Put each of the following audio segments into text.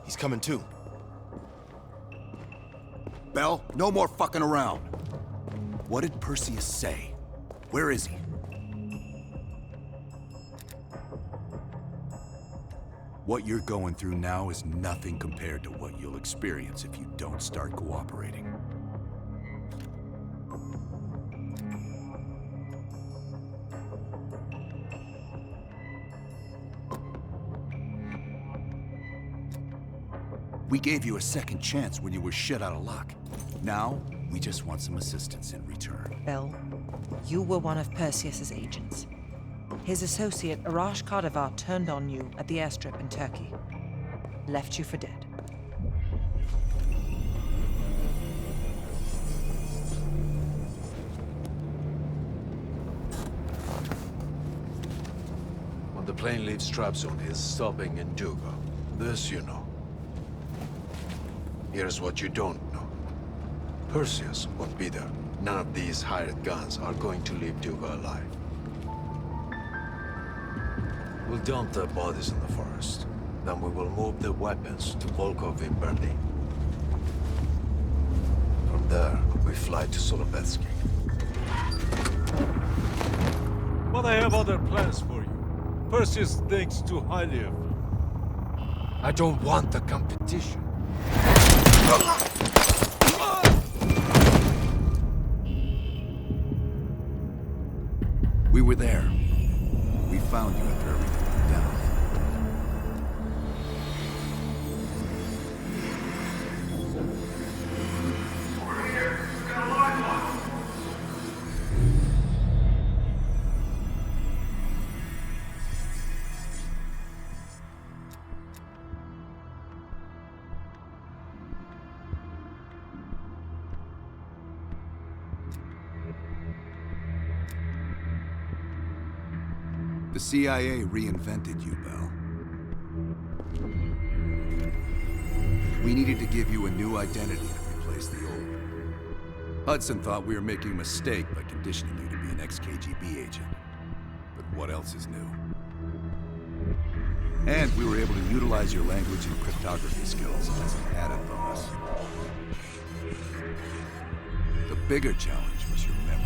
He's coming too. Bell, no more fucking around. What did Perseus say? Where is he? What you're going through now is nothing compared to what you'll experience if you don't start cooperating. We gave you a second chance when you were shit out of luck. Now, we just want some assistance in return. Bell, you were one of Perseus's agents. His associate, Arash Kadivar, turned on you at the airstrip in Turkey. Left you for dead. When the plane leaves Trabzon, it's stopping in Duga. This you know. Here's what you don't know. Perseus won't be there. None of these hired guns are going to leave Duga alive. We'll dump their bodies in the forest. Then we will move the weapons to Volkov in Berlin. From there, we fly to Solovetsky. But I have other plans for you. Perseus thinks too highly of you. I don't want the competition. We were there. We found you after everything went down. The CIA reinvented you, Bell. We needed to give you a new identity to replace the old. Hudson thought we were making a mistake by conditioning you to be an ex-KGB agent. But what else is new? And we were able to utilize your language and cryptography skills as an added bonus. The bigger challenge was your memory.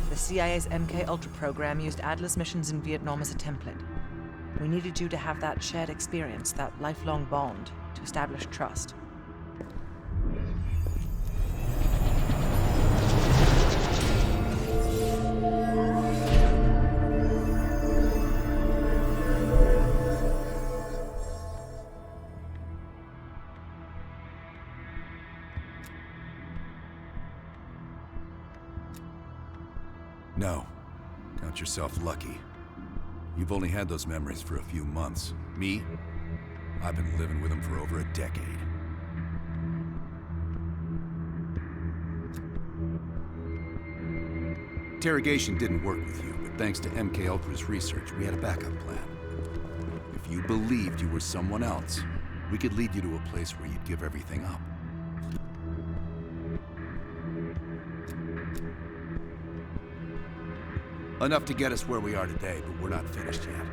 The CIA's MK-Ultra program used Atlas missions in Vietnam as a template. We needed you to have that shared experience, that lifelong bond, to establish trust. No. Count yourself lucky. You've only had those memories for a few months. Me? I've been living with them for over a decade. Interrogation didn't work with you, but thanks to MK Ultra's research, we had a backup plan. If you believed you were someone else, we could lead you to a place where you'd give everything up. Enough to get us where we are today, but we're not finished yet.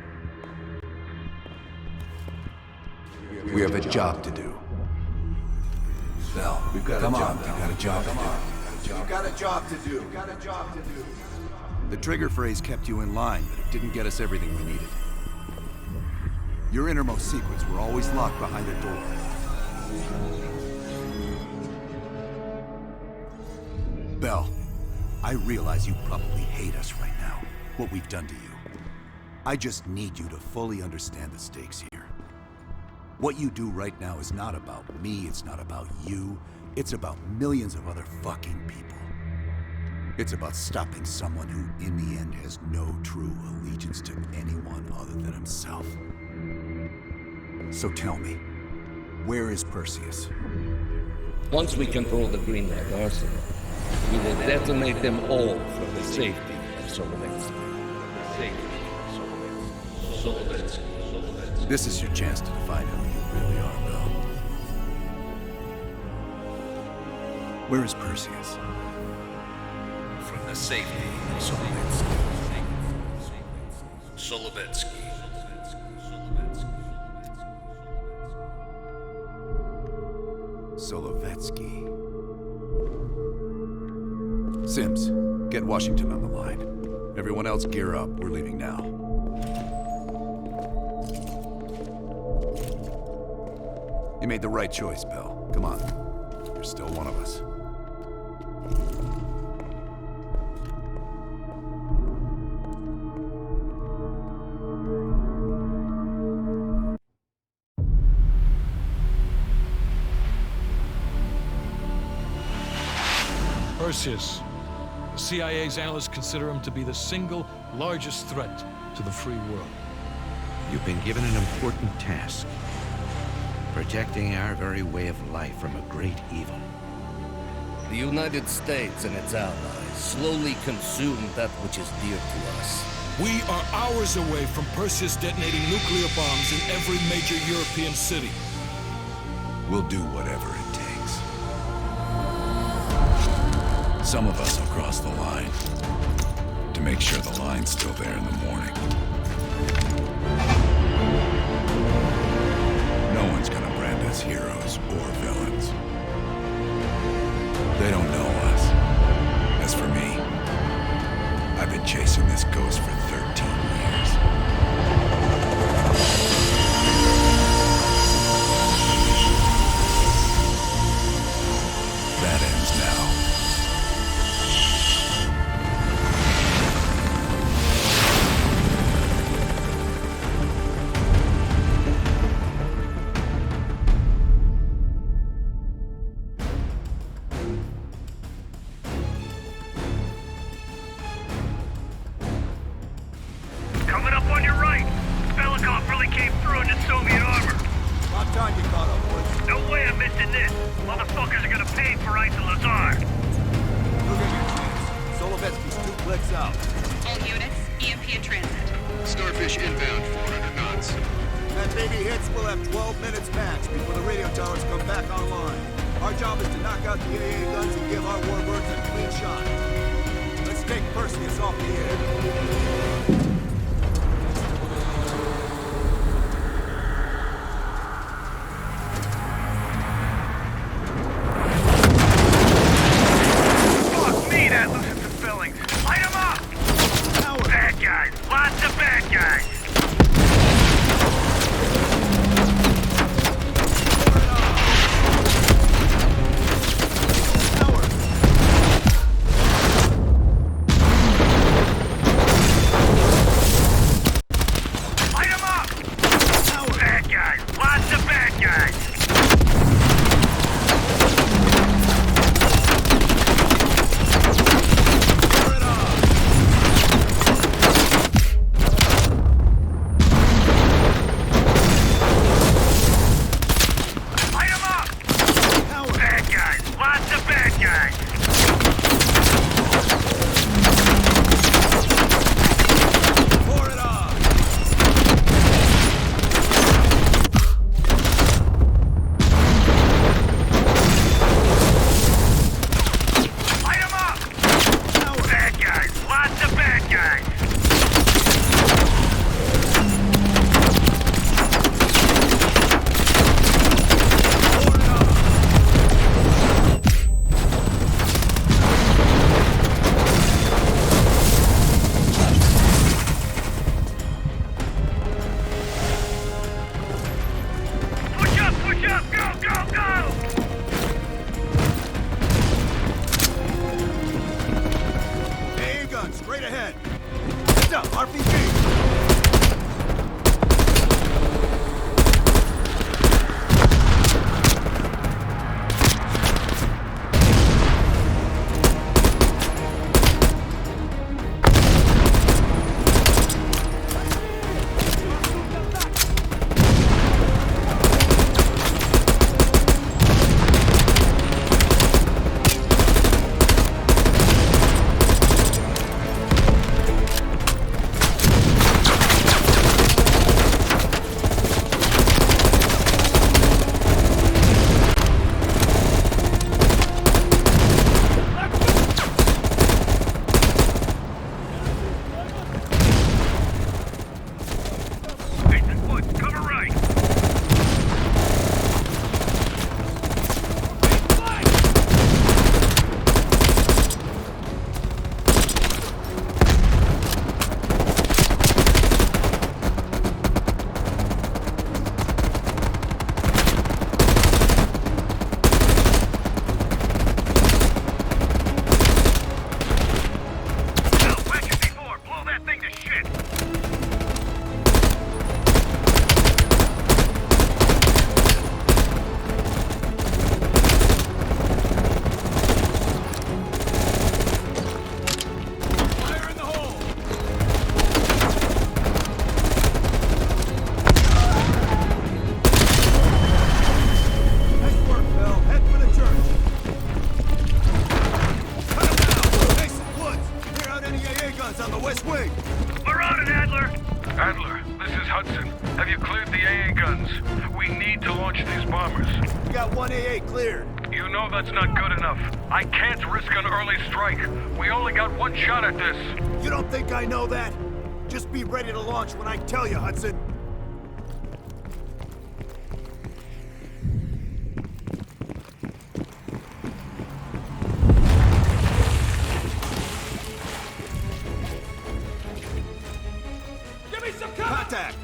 We have a job to do. Bell, we've got a job. We've got a job to do. You've got a job to do. You've got a job to do. The trigger phrase kept you in line, but it didn't get us everything we needed. Your innermost secrets were always locked behind a door. Bell, I realize you probably hate us right now, what we've done to you. I just need you to fully understand the stakes here. What you do right now is not about me, it's not about you, it's about millions of other fucking people. It's about stopping someone who, in the end, has no true allegiance to anyone other than himself. So tell me, where is Perseus? Once we control the Greenlight arsenal, we will detonate them all for the safety of Solovetsky. This is your chance to define who you really are, Bell. Where is Perseus? From the safety of Solovetsky. Solovetsky. Solovetsky. Sims, get Washington on the line. Everyone else gear up. We're leaving now. You made the right choice, Bell. Come on. You're still one of us. Perseus. The CIA's analysts consider him to be the single largest threat to the free world. You've been given an important task. Protecting our very way of life from a great evil. The United States and its allies slowly consume that which is dear to us. We are hours away from Perseus detonating nuclear bombs in every major European city. We'll do whatever it takes. Some of us will cross the line to make sure the line's still there in the morning. No one's gonna brand us heroes or villains. They don't know us. As for me, I've been chasing this ghost for 13 years. That ends now. Coming up on your right. Belikov really came through in the Soviet armor. About time you caught up, Woods. No way I'm missing this. Motherfuckers are gonna pay for Isol Lazar. Look at your chance. Solovetsky's 2 clicks out. All units, EMP in transit. Starfish inbound, 400 knots. That baby hits, we'll have 12 minutes max before the radio towers come back online. Our job is to knock out the AA guns and give our warbirds a clean shot. Let's take Perseus off the air. Fuck me, that loosens some fillings. Light 'em up! Bad guys. Lots of bad guys. Howard! Hudson. Have you cleared the AA guns? We need to launch these bombers. We got one AA cleared. You know that's not good enough. I can't risk an early strike. We only got one shot at this. You don't think I know that? Just be ready to launch when I tell you, Hudson. Give me some cover! Contact!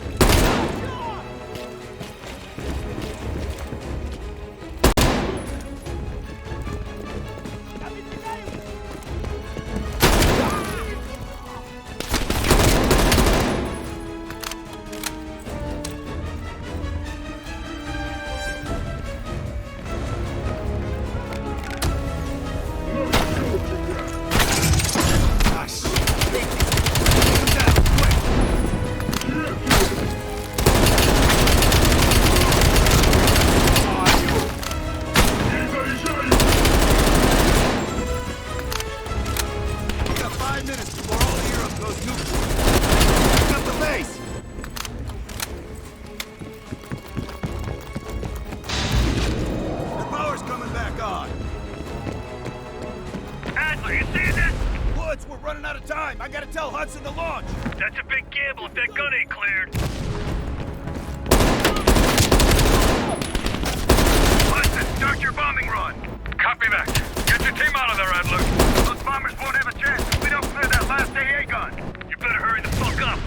I gotta tell Hudson to launch! That's a big gamble if that gun ain't cleared. Hudson, start your bombing run. Copy that. Get your team out of there, Adler. Those bombers won't have a chance if we don't clear that last AA gun. You better hurry the fuck up.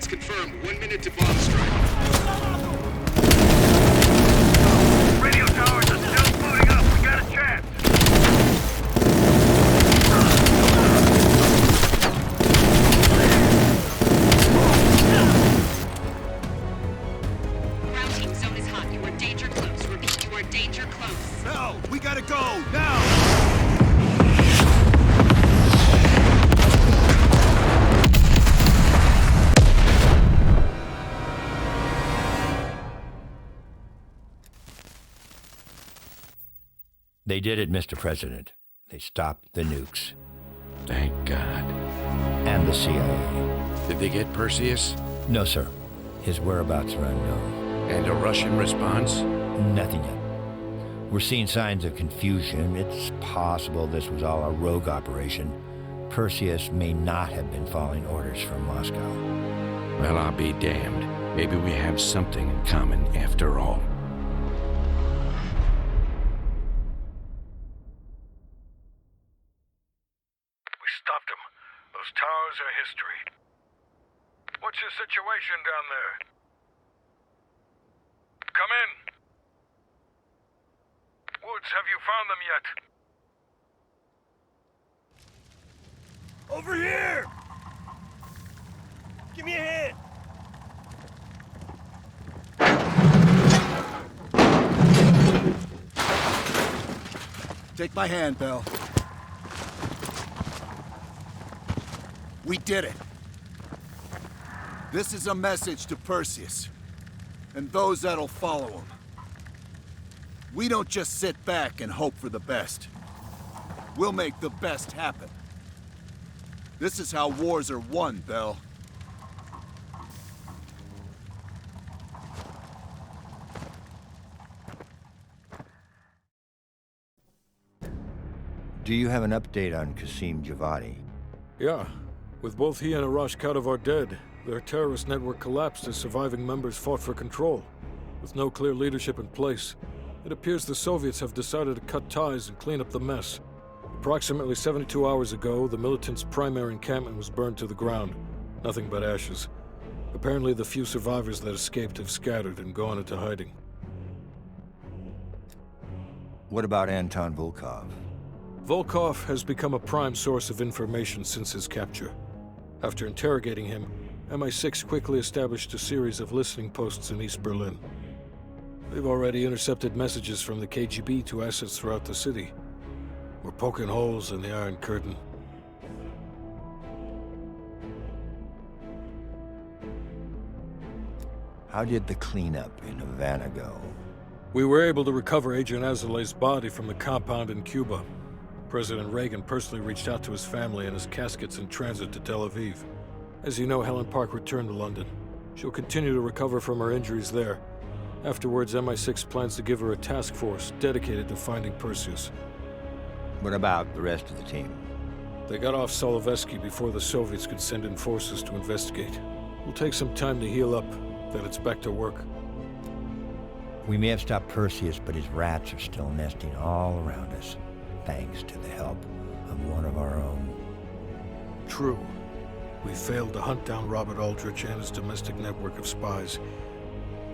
Confirmed. 1 minute to bomb strike. Radio towers are still booting up. We got a chance. Ground team, zone is hot. You are danger close. Repeat, you are danger close. No! We gotta go! Now! They did it, Mr. President. They stopped the nukes. Thank God. And the CIA. Did they get Perseus? No, sir. His whereabouts are unknown. And a Russian response? Nothing yet. We're seeing signs of confusion. It's possible this was all a rogue operation. Perseus may not have been following orders from Moscow. Well, I'll be damned. Maybe we have something in common after all. Stopped him. Those towers are history. What's your situation down there? Come in. Woods, have you found them yet? Over here! Give me a hand! Take my hand, Bell. We did it. This is a message to Perseus, and those that'll follow him. We don't just sit back and hope for the best. We'll make the best happen. This is how wars are won, Bell. Do you have an update on Qasim Javadi? Yeah. With both he and Arash Kadivar dead, their terrorist network collapsed as surviving members fought for control. With no clear leadership in place, it appears the Soviets have decided to cut ties and clean up the mess. Approximately 72 hours ago, the militants' primary encampment was burned to the ground. Nothing but ashes. Apparently, the few survivors that escaped have scattered and gone into hiding. What about Anton Volkov? Volkov has become a prime source of information since his capture. After interrogating him, MI6 quickly established a series of listening posts in East Berlin. They've already intercepted messages from the KGB to assets throughout the city. We're poking holes in the Iron Curtain. How did the cleanup in Havana go? We were able to recover Agent Azoulay's body from the compound in Cuba. President Reagan personally reached out to his family, and his casket's in transit to Tel Aviv. As you know, Helen Park returned to London. She'll continue to recover from her injuries there. Afterwards, MI6 plans to give her a task force dedicated to finding Perseus. What about the rest of the team? They got off Solovetsky before the Soviets could send in forces to investigate. We'll take some time to heal up, then it's back to work. We may have stopped Perseus, but his rats are still nesting all around us, thanks to the help of one of our own. True. We failed to hunt down Robert Aldrich and his domestic network of spies.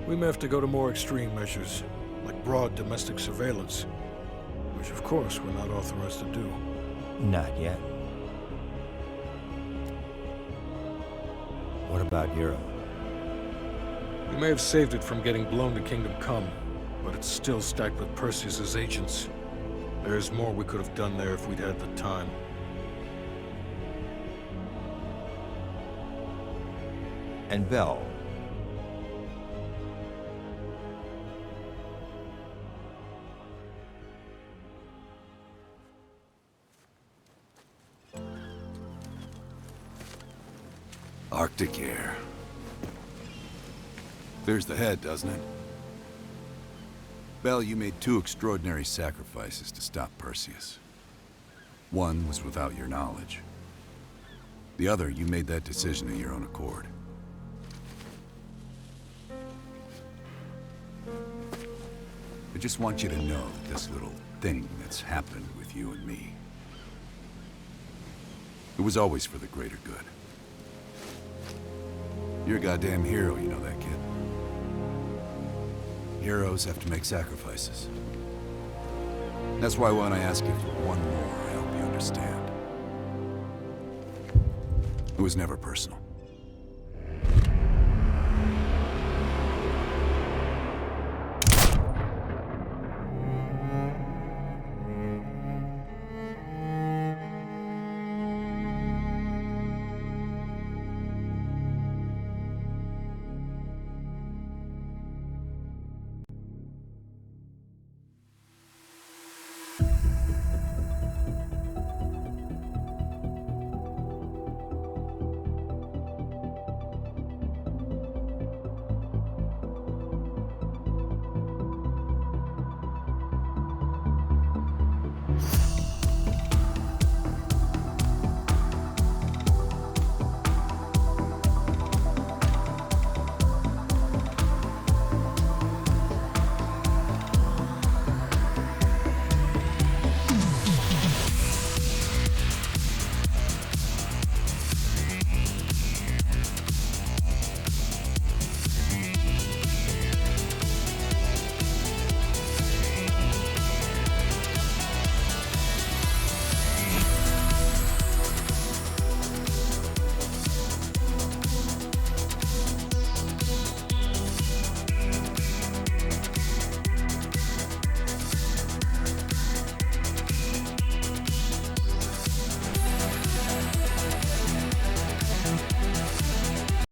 We may have to go to more extreme measures, like broad domestic surveillance, which of course we're not authorized to do. Not yet. What about Europe? We may have saved it from getting blown to Kingdom Come, but it's still stacked with Perseus's agents. There's more we could have done there if we'd had the time. And Bell. Arctic air. Clears the head, doesn't it? Bell, you made two extraordinary sacrifices to stop Perseus. One was without your knowledge. The other, you made that decision of your own accord. I just want you to know that this little thing that's happened with you and me, it was always for the greater good. You're a goddamn hero, you know that, kid. Heroes have to make sacrifices. That's why when I ask you for one more, I hope you understand. It was never personal.